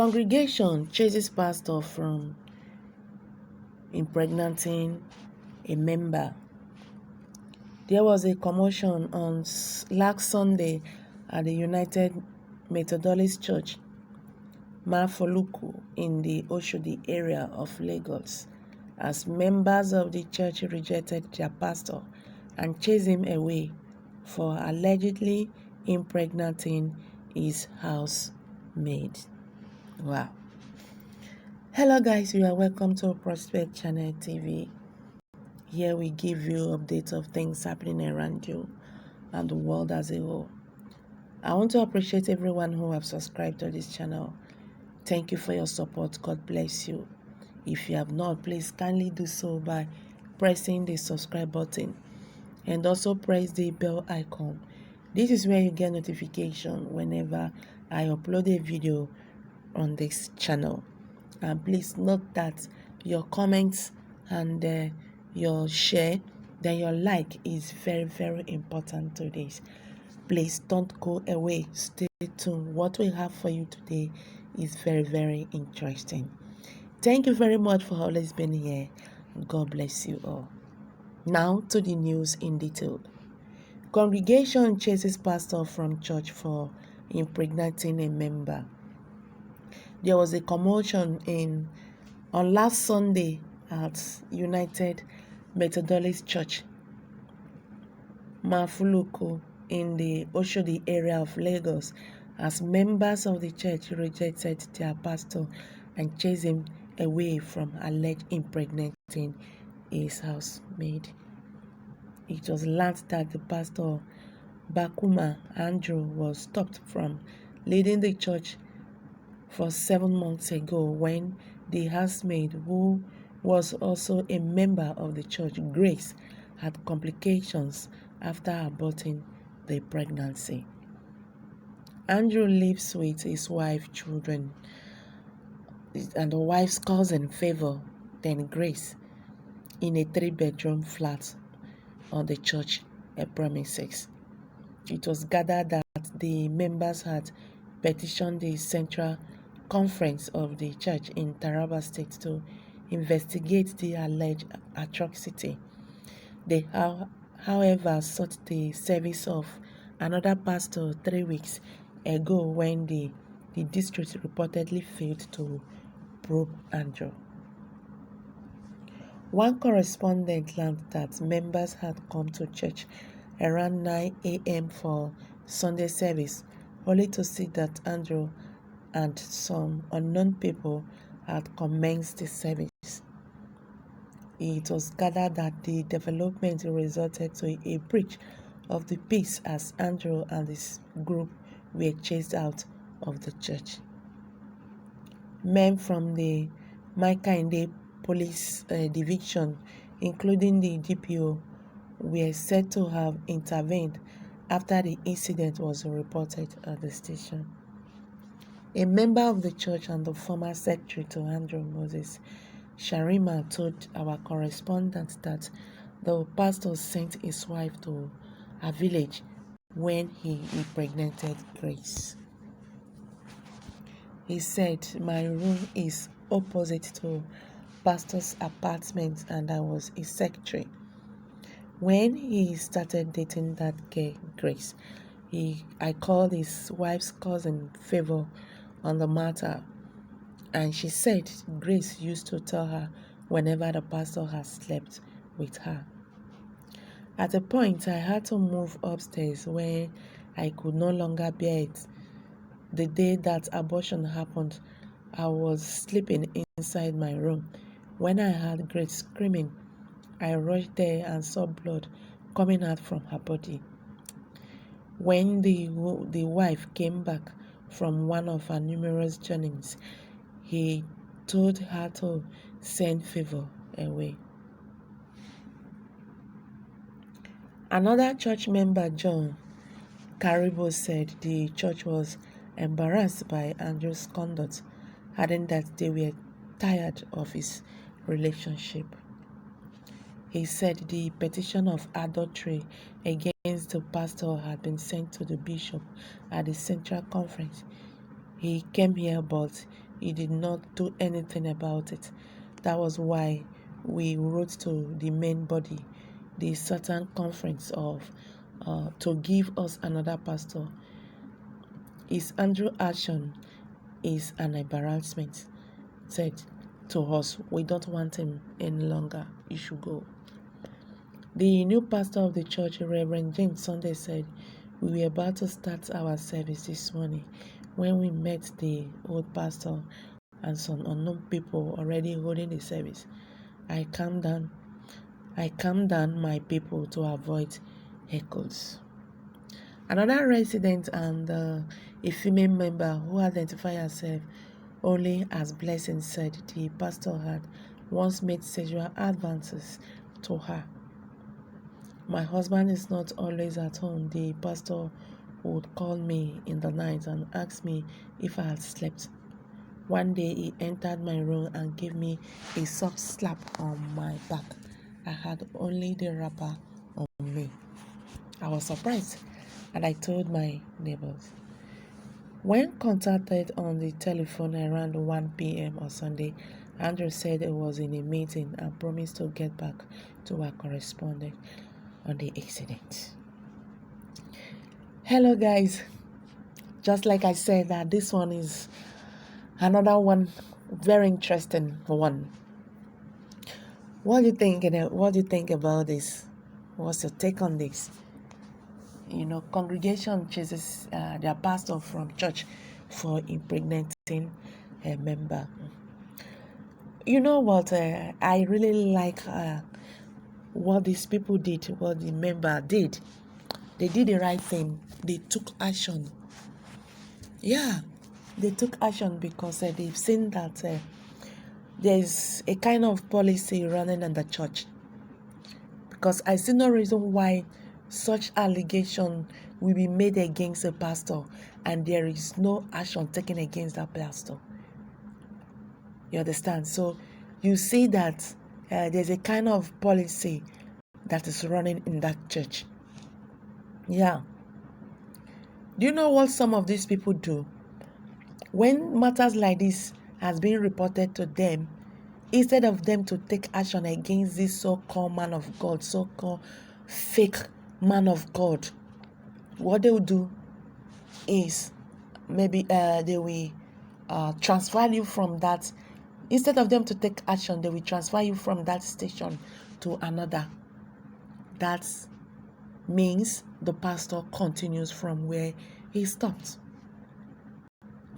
Congregation chases pastor from impregnating a member. There was a commotion on last Sunday at the United Methodist Church, Mafoluku, in the Oshodi area of Lagos, as members of the church rejected their pastor and chased him away for allegedly impregnating his housemaid. Wow. Hello guys, you are welcome to Prospect Channel TV. Here we give you updates of things happening around you and the world as a whole. I want to appreciate everyone who have subscribed to this channel. Thank you for your support. God bless you. If you have not, please kindly do so by pressing the subscribe button and also press the bell icon. This is where you get notification whenever I upload a video on this channel. And please note that your comments and your share, then your like is very, very important to this. Please don't go away. Stay tuned. What we have for you today is very, very interesting. Thank you very much for always being here. God bless you all. Now to the news in detail. Congregation chases pastor from church for impregnating a member. There was a commotion on last Sunday at United Methodist Church, Mafoluku, in the Oshodi area of Lagos, as members of the church rejected their pastor and chased him away from alleged impregnating his housemaid. It was learned that the pastor, Bakuma Andrew, was stopped from leading the church for 7 months ago when the housemaid, who was also a member of the church, Grace, had complications after aborting the pregnancy. Andrew lives with his wife, children, and the wife's cousin, Favor, then Grace, in a 3-bedroom flat on the church premises. It was gathered that the members had petitioned the Central Conference of the Church in Taraba State to investigate the alleged atrocity. They, however, sought the service of another pastor 3 weeks ago when the district reportedly failed to probe Andrew. One correspondent learned that members had come to church around 9 a.m. for Sunday service, only to see that Andrew and some unknown people had commenced the service. It was gathered that the development resulted to a breach of the peace as Andrew and his group were chased out of the church. Men from the Maikande police division, including the DPO, were said to have intervened after the incident was reported at the station. A member of the church and the former secretary to Andrew, Moses Sharima, told our correspondent that the pastor sent his wife to a village when he impregnated Grace. He said, "My room is opposite to pastor's apartment and I was his secretary. When he started dating that girl, Grace, I called his wife's cousin, Favor, on the matter, and she said Grace used to tell her whenever the pastor has slept with her. At a point, I had to move upstairs when I could no longer bear it. The day that abortion happened, I was sleeping inside my room. When I heard Grace screaming, I rushed there and saw blood coming out from her body. When the wife came back from one of her numerous journeys, he told her to send Favor away." Another church member, John Karibo, said the church was embarrassed by Andrew's conduct, adding that they were tired of his relationship. He said the petition of adultery against the pastor had been sent to the bishop at the Central Conference. He came here, but he did not do anything about it. That was why we wrote to the main body, the Southern Conference, to give us another pastor. His Andrew action is an embarrassment, said to us. We don't want him any longer. He should go. The new pastor of the church, Reverend James Sunday, said, we were about to start our service this morning when we met the old pastor and some unknown people already holding the service. I calmed down my people to avoid heckles. Another resident and a female member who identified herself only as Blessing said the pastor had once made sexual advances to her. My husband is not always at home. The pastor would call me in the night and ask me if I had slept. One day he entered my room and gave me a soft slap on my back. I had only the wrapper on me. I was surprised and I told my neighbors. When contacted on the telephone around 1 p.m. on Sunday, Andrew said he was in a meeting and promised to get back to our correspondent on the incident. Hello guys, just like I said, that this one is another one, very interesting one. What do you think? What do you think about this? What's your take on this? Congregation chases their pastor from church for impregnating a member. You know what? I really like what these people did, what the member did. They did the right thing. They took action. Yeah, they took action because they've seen that there's a kind of policy running in the church. Because I see no reason why such allegation will be made against a pastor and there is no action taken against that pastor. You understand? So you see that there's a kind of policy that is running in that church. Yeah. Do you know what some of these people do? When matters like this has been reported to them, instead of them to take action against this so-called man of God, so-called fake man of God, what they will do is maybe they will transfer you from that. Instead of them to take action, they will transfer you from that station to another. That means the pastor continues from where he stopped.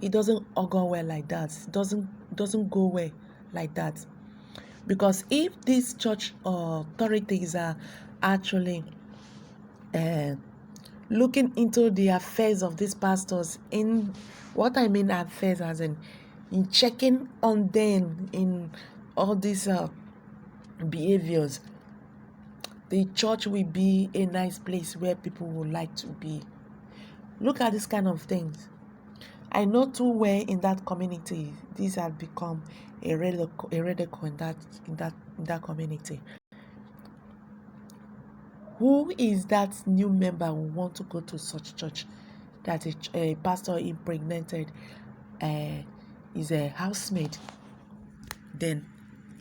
It doesn't go well like that. It doesn't go well like that. Because if these church authorities are actually looking into the affairs of these pastors, in what I mean affairs as in checking on them in all these behaviors, the church will be a nice place where people would like to be. Look at this kind of things. I know too well in that community, these have become a radical in that community. Who is that new member who want to go to such church that a pastor impregnated is a housemaid, then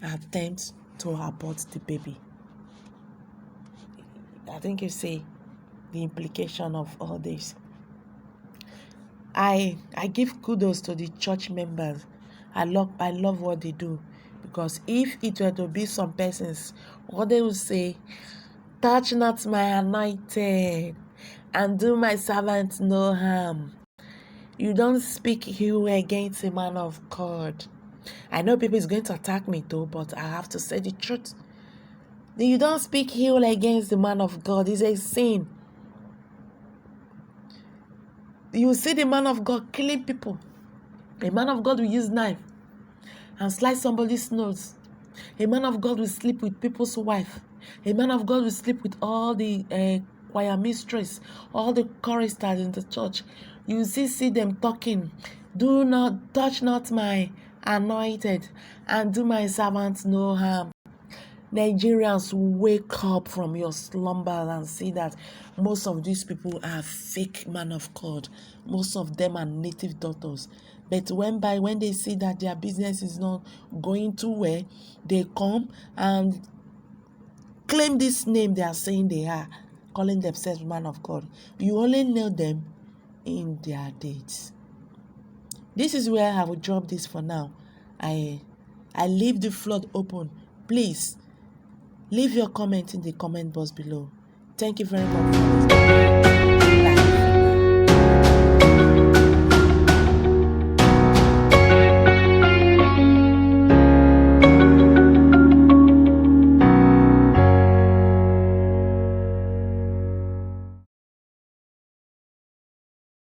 attempts to abort the baby? I think you see the implication of all this. I give kudos to the church members. I love what they do, because if it were to be some persons, what they would say, touch not my anointed and do my servant no harm. You don't speak ill against a man of God. I know people is going to attack me though, but I have to say the truth. You don't speak ill against the man of God. It's a sin. You see the man of God killing people. A man of God will use knife and slice somebody's nose. A man of God will sleep with people's wife. A man of God will sleep with all the choir mistress, all the choristers in the church. You see them talking. Do not touch not my anointed and do my servants no harm. Nigerians, wake up from your slumber and see that most of these people are fake man of God. Most of them are native doctors. But when they see that their business is not going too well, they come and claim this name they are saying they are, calling themselves man of God. You only know them in their dates. This is where I will drop this for now. I leave the floor open. Please leave your comment in the comment box below. Thank you very much for listening.